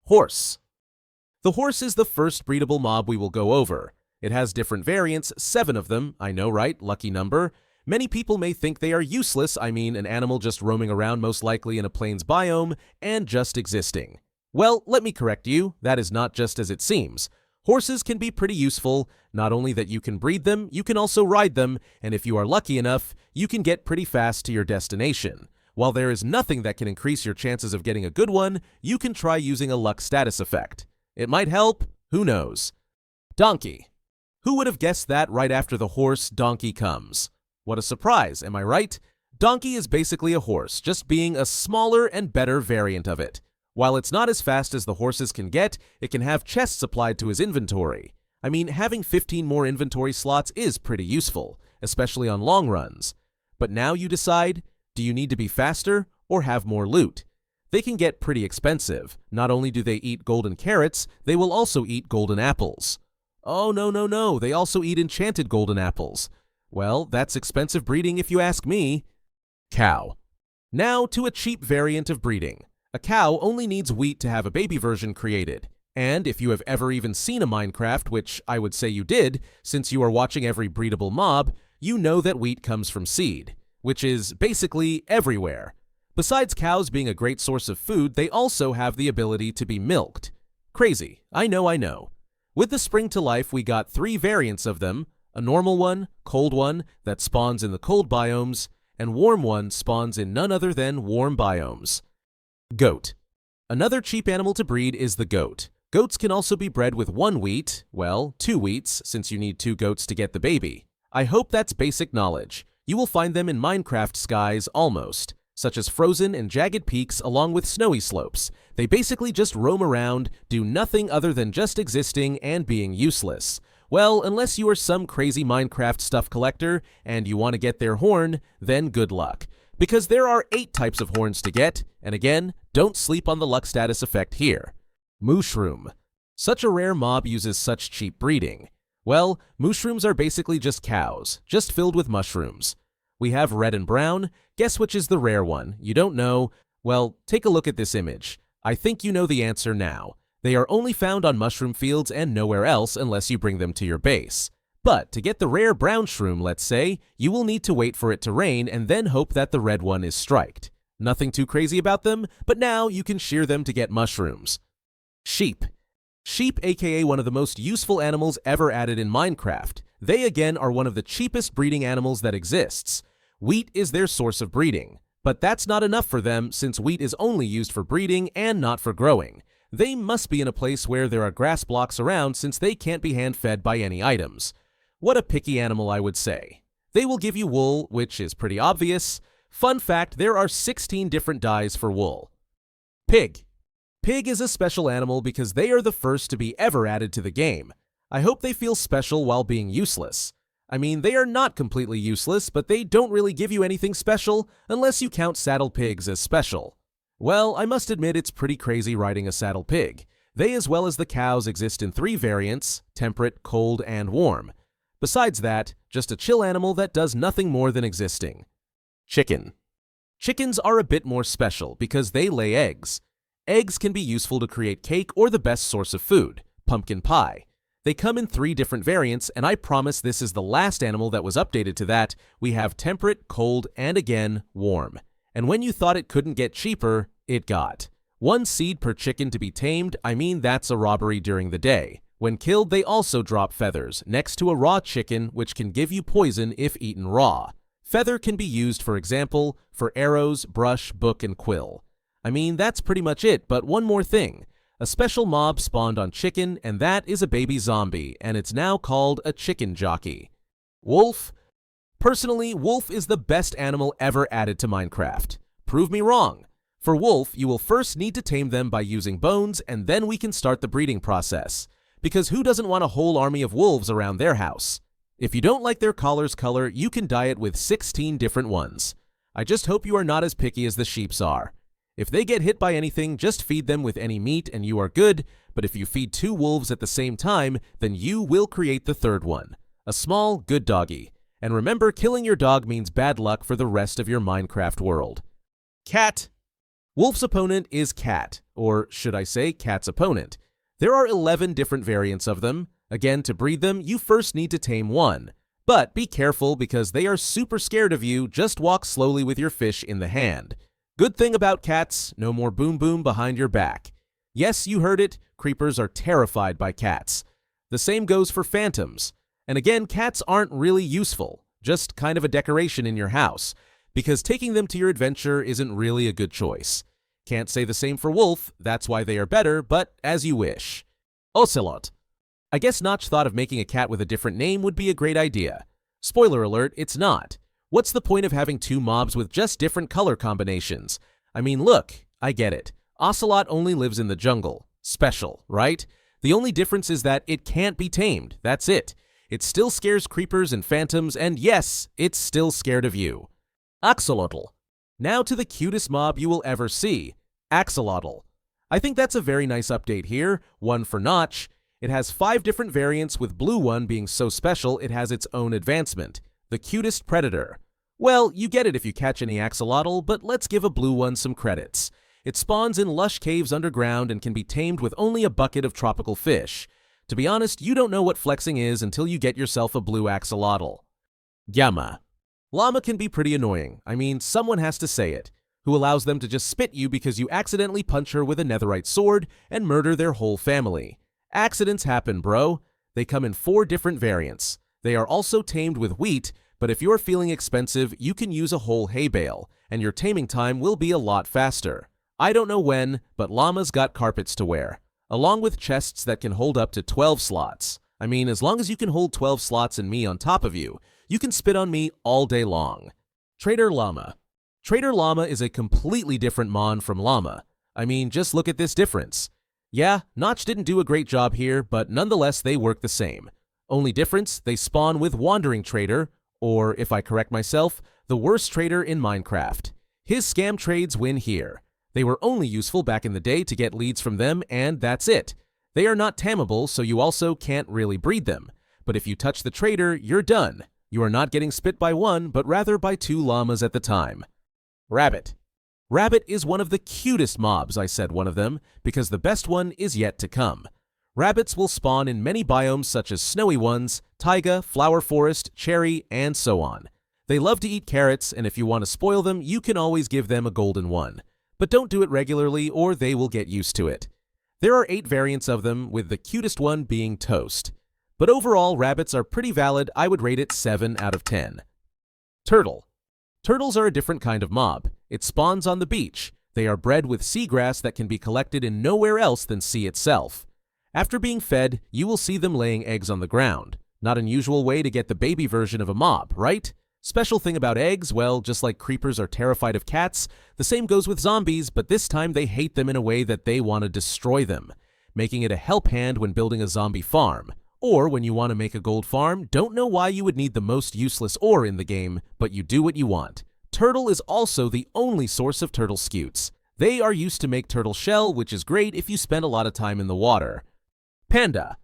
Horse. The horse is the first breedable mob we will go over. It has different variants, 7 of them, I know, right? Lucky number. Many people may think they are useless, I mean an animal just roaming around most likely in a plains biome and just existing. Well, let me correct you, that is not just as it seems. Horses can be pretty useful, not only that you can breed them, you can also ride them, and if you are lucky enough, you can get pretty fast to your destination. While there is nothing that can increase your chances of getting a good one, you can try using a luck status effect. It might help, who knows. Donkey. Who would have guessed that right after the horse, donkey comes? What a surprise, am I right? Donkey is basically a horse, just being a smaller and better variant of it. While it's not as fast as the horses can get, it can have chests applied to his inventory. I mean, having 15 more inventory slots is pretty useful, especially on long runs. But now you decide, do you need to be faster or have more loot? They can get pretty expensive. Not only do they eat golden carrots, they will also eat golden apples. Oh, no, they also eat enchanted golden apples. Well, that's expensive breeding if you ask me. Cow. Now to a cheap variant of breeding. A cow only needs wheat to have a baby version created. And if you have ever even seen a Minecraft, which I would say you did, since you are watching every breedable mob, you know that wheat comes from seed, which is basically everywhere. Besides cows being a great source of food, they also have the ability to be milked. Crazy, I know. With the Spring to Life, we got 3 variants of them, a normal one, cold one, that spawns in the cold biomes, and warm one spawns in none other than warm biomes. Goat. Another cheap animal to breed is the goat. Goats can also be bred with 1 wheat, well, 2 wheats, since you need 2 goats to get the baby. I hope that's basic knowledge. You will find them in Minecraft skies almost, such as frozen and jagged peaks along with snowy slopes. They basically just roam around, do nothing other than just existing and being useless. Well, unless you are some crazy Minecraft stuff collector and you want to get their horn, then good luck. Because there are 8 types of horns to get, and again, don't sleep on the luck status effect here. Mooshroom. Such a rare mob uses such cheap breeding. Well, mooshrooms are basically just cows, just filled with mushrooms. We have red and brown. Guess which is the rare one? You don't know? Well, take a look at this image. I think you know the answer now. They are only found on mushroom fields and nowhere else unless you bring them to your base. But to get the rare brown shroom, let's say, you will need to wait for it to rain and then hope that the red one is striked. Nothing too crazy about them, but now you can shear them to get mushrooms. Sheep. Sheep, aka one of the most useful animals ever added in Minecraft. They again are one of the cheapest breeding animals that exists. Wheat is their source of breeding. But that's not enough for them since wheat is only used for breeding and not for growing. They must be in a place where there are grass blocks around since they can't be hand-fed by any items. What a picky animal, I would say. They will give you wool, which is pretty obvious. Fun fact, there are 16 different dyes for wool. Pig. Pig is a special animal because they are the first to be ever added to the game. I hope they feel special while being useless. I mean, they are not completely useless, but they don't really give you anything special unless you count saddle pigs as special. Well, I must admit it's pretty crazy riding a saddle pig. They, as well as the cows, exist in 3 variants, temperate, cold, and warm. Besides that, just a chill animal that does nothing more than existing. Chicken. Chickens are a bit more special because they lay eggs. Eggs can be useful to create cake or the best source of food, pumpkin pie. They come in 3 different variants, and I promise this is the last animal that was updated to that. We have temperate, cold, and again, warm. And when you thought it couldn't get cheaper, it got. 1 seed per chicken to be tamed, I mean that's a robbery during the day. When killed, they also drop feathers, next to a raw chicken, which can give you poison if eaten raw. Feather can be used, for example, for arrows, brush, book, and quill. I mean, that's pretty much it, but one more thing. A special mob spawned on chicken, and that is a baby zombie, and it's now called a chicken jockey. Wolf. Personally, wolf is the best animal ever added to Minecraft. Prove me wrong. For wolf, you will first need to tame them by using bones, and then we can start the breeding process. Because who doesn't want a whole army of wolves around their house? If you don't like their collar's color, you can dye it with 16 different ones. I just hope you are not as picky as the sheeps are. If they get hit by anything, just feed them with any meat and you are good, but if you feed 2 wolves at the same time, then you will create the 3rd one. A small, good doggy. And remember, killing your dog means bad luck for the rest of your Minecraft world. Cat. Wolf's opponent is cat, or should I say cat's opponent. There are 11 different variants of them. Again, to breed them, you first need to tame one. But be careful because they are super scared of you. Just walk slowly with your fish in the hand. Good thing about cats, no more boom boom behind your back. Yes, you heard it, creepers are terrified by cats. The same goes for phantoms. And again, cats aren't really useful, just kind of a decoration in your house, because taking them to your adventure isn't really a good choice. Can't say the same for wolf, that's why they are better, but as you wish. Ocelot. I guess Notch thought of making a cat with a different name would be a great idea. Spoiler alert, it's not. What's the point of having two mobs with just different color combinations? I mean, look, I get it. Ocelot only lives in the jungle. Special, right? The only difference is that it can't be tamed, that's it. It still scares creepers and phantoms, and yes, it's still scared of you. Axolotl. Now to the cutest mob you will ever see, Axolotl. I think that's a very nice update here, one for Notch. It has 5 different variants, with blue one being so special it has its own advancement, the cutest predator. Well, you get it if you catch any axolotl, but let's give a blue one some credits. It spawns in lush caves underground and can be tamed with only a bucket of tropical fish. To be honest, you don't know what flexing is until you get yourself a blue axolotl. Llama. Llama can be pretty annoying, I mean, someone has to say it, who allows them to just spit you because you accidentally punch her with a netherite sword and murder their whole family. Accidents happen, bro. They come in 4 different variants. They are also tamed with wheat, but if you're feeling expensive, you can use a whole hay bale, and your taming time will be a lot faster. I don't know when, but llamas got carpets to wear, along with chests that can hold up to 12 slots. I mean, as long as you can hold 12 slots and me on top of you, you can spit on me all day long. Trader Llama. Trader Llama is a completely different mon from llama. I mean, just look at this difference. Yeah, Notch didn't do a great job here, but nonetheless they work the same. Only difference, they spawn with Wandering Trader, or if I correct myself, the worst trader in Minecraft. His scam trades win here. They were only useful back in the day to get leads from them, and that's it. They are not tameable, so you also can't really breed them. But if you touch the trader, you're done. You are not getting spit by one, but rather by 2 llamas at the time. Rabbit. Rabbit is one of the cutest mobs, I said one of them, because the best one is yet to come. Rabbits will spawn in many biomes such as snowy ones, taiga, flower forest, cherry, and so on. They love to eat carrots, and if you want to spoil them, you can always give them a golden one. But don't do it regularly or they will get used to it. There are 8 variants of them, with the cutest one being Toast. But overall, rabbits are pretty valid. I would rate it 7 out of 10. Turtle. Turtles are a different kind of mob. It spawns on the beach. They are bred with seagrass that can be collected in nowhere else than sea itself. After being fed, you will see them laying eggs on the ground. Not an unusual way to get the baby version of a mob, right? Special thing about eggs, well, just like creepers are terrified of cats, the same goes with zombies, but this time they hate them in a way that they want to destroy them, making it a help hand when building a zombie farm. Or when you want to make a gold farm, don't know why you would need the most useless ore in the game, but you do what you want. Turtle is also the only source of turtle scutes. They are used to make turtle shell, which is great if you spend a lot of time in the water. Panda.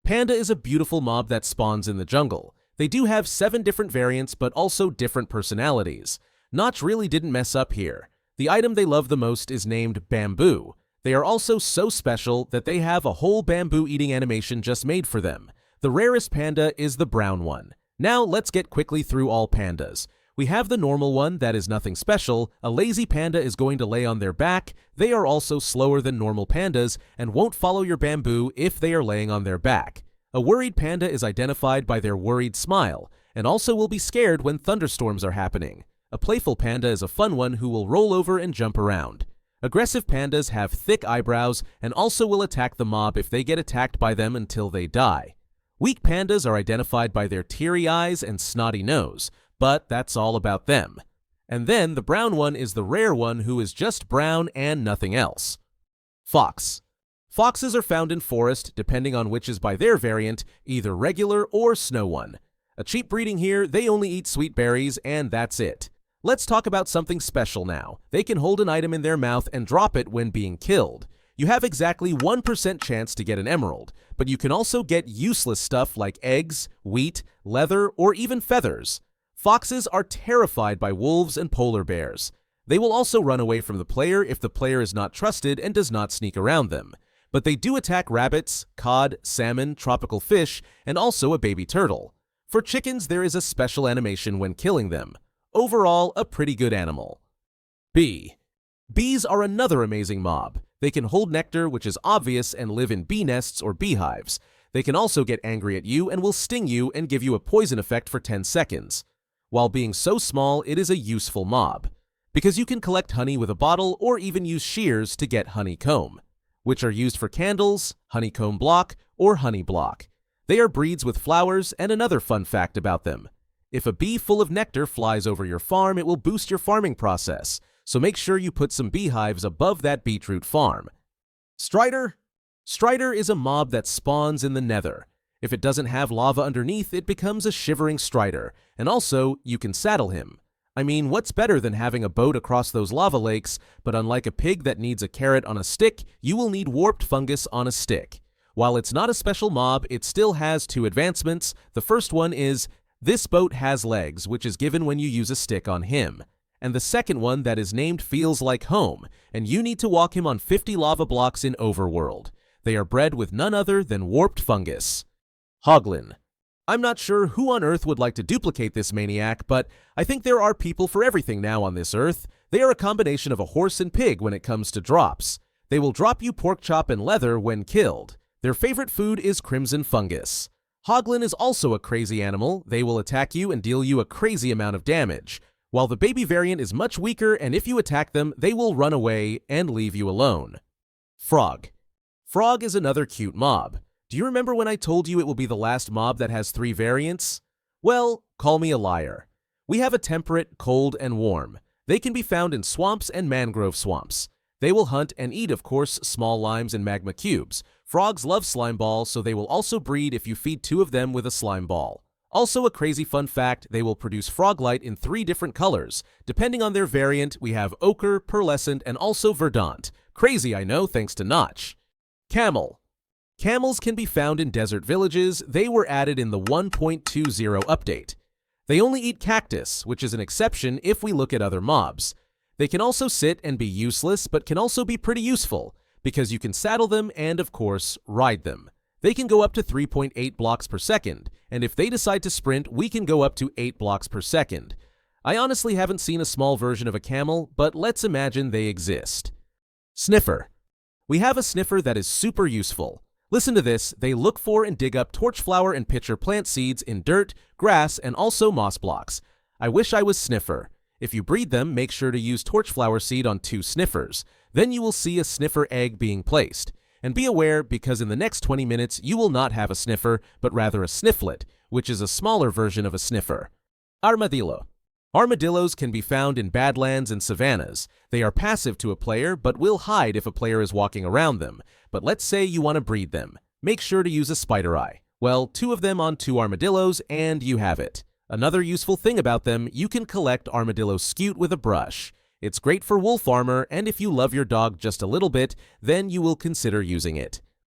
Panda is a beautiful mob that spawns in the jungle. They do have 7 different variants, but also different personalities. Notch really didn't mess up here. The item they love the most is named Bamboo. They are also so special that they have a whole bamboo eating animation just made for them. The rarest panda is the brown one. Now let's get quickly through all pandas. We have the normal one that is nothing special. A lazy panda is going to lay on their back. They are also slower than normal pandas and won't follow your bamboo if they are laying on their back. A worried panda is identified by their worried smile and also will be scared when thunderstorms are happening. A playful panda is a fun one who will roll over and jump around. Aggressive pandas have thick eyebrows and also will attack the mob if they get attacked by them until they die. Weak pandas are identified by their teary eyes and snotty nose, but that's all about them. And then the brown one is the rare one who is just brown and nothing else. Fox. Foxes are found in forest, depending on which is by their variant, either regular or snow one. A cheap breeding here, they only eat sweet berries and that's it. Let's talk about something special now. They can hold an item in their mouth and drop it when being killed. You have exactly 1% chance to get an emerald, but you can also get useless stuff like eggs, wheat, leather, or even feathers. Foxes are terrified by wolves and polar bears. They will also run away from the player if the player is not trusted and does not sneak around them. But they do attack rabbits, cod, salmon, tropical fish, and also a baby turtle. For chickens, there is a special animation when killing them. Overall, a pretty good animal. Bee. Bees are another amazing mob. They can hold nectar, which is obvious, and live in bee nests or beehives. They can also get angry at you and will sting you and give you a poison effect for 10 seconds. While being so small, it is a useful mob, because you can collect honey with a bottle or even use shears to get honeycomb, which are used for candles, honeycomb block, or honey block. They are breeds with flowers, and another fun fact about them. If a bee full of nectar flies over your farm, it will boost your farming process, so make sure you put some beehives above that beetroot farm. Strider? Strider is a mob that spawns in the nether. If it doesn't have lava underneath, it becomes a shivering strider, and also, you can saddle him. I mean, what's better than having a boat across those lava lakes, but unlike a pig that needs a carrot on a stick, you will need warped fungus on a stick. While it's not a special mob, it still has 2 advancements. The first one is, this boat has legs, which is given when you use a stick on him. And the second one that is named feels like home, and you need to walk him on 50 lava blocks in Overworld. They are bred with none other than warped fungus. Hoglin. I'm not sure who on Earth would like to duplicate this maniac, but I think there are people for everything now on this Earth. They are a combination of a horse and pig when it comes to drops. They will drop you pork chop and leather when killed. Their favorite food is crimson fungus. Hoglin is also a crazy animal. They will attack you and deal you a crazy amount of damage. While the baby variant is much weaker, and if you attack them, they will run away and leave you alone. Frog. Frog is another cute mob. Do you remember when I told you it will be the last mob that has 3 variants? Well, call me a liar. We have a temperate, cold, and warm. They can be found in swamps and mangrove swamps. They will hunt and eat, of course, small limes and magma cubes. Frogs love slime balls, so they will also breed if you feed 2 of them with a slime ball. Also, a crazy fun fact, they will produce frog light in 3 different colors. Depending on their variant, we have ochre, pearlescent, and also verdant. Crazy, I know, thanks to Notch. Camel. Camels can be found in desert villages. They were added in the 1.20 update. They only eat cactus, which is an exception if we look at other mobs. They can also sit and be useless, but can also be pretty useful, because you can saddle them and, of course, ride them. They can go up to 3.8 blocks per second, and if they decide to sprint, we can go up to 8 blocks per second. I honestly haven't seen a small version of a camel, but let's imagine they exist. Sniffer. We have a sniffer that is super useful. Listen to this, they look for and dig up torchflower and pitcher plant seeds in dirt, grass, and also moss blocks. I wish I was Sniffer. If you breed them, make sure to use torchflower seed on 2 sniffers. Then you will see a sniffer egg being placed. And be aware, because in the next 20 minutes, you will not have a sniffer, but rather a snifflet, which is a smaller version of a sniffer. Armadillo. Armadillos can be found in badlands and savannas. They are passive to a player, but will hide if a player is walking around them. But let's say you want to breed them. Make sure to use a spider eye. Well, 2 of them on 2 armadillos, and you have it. Another useful thing about them, you can collect armadillo scute with a brush. It's great for wolf armor, and if you love your dog just a little bit, then you will consider using it.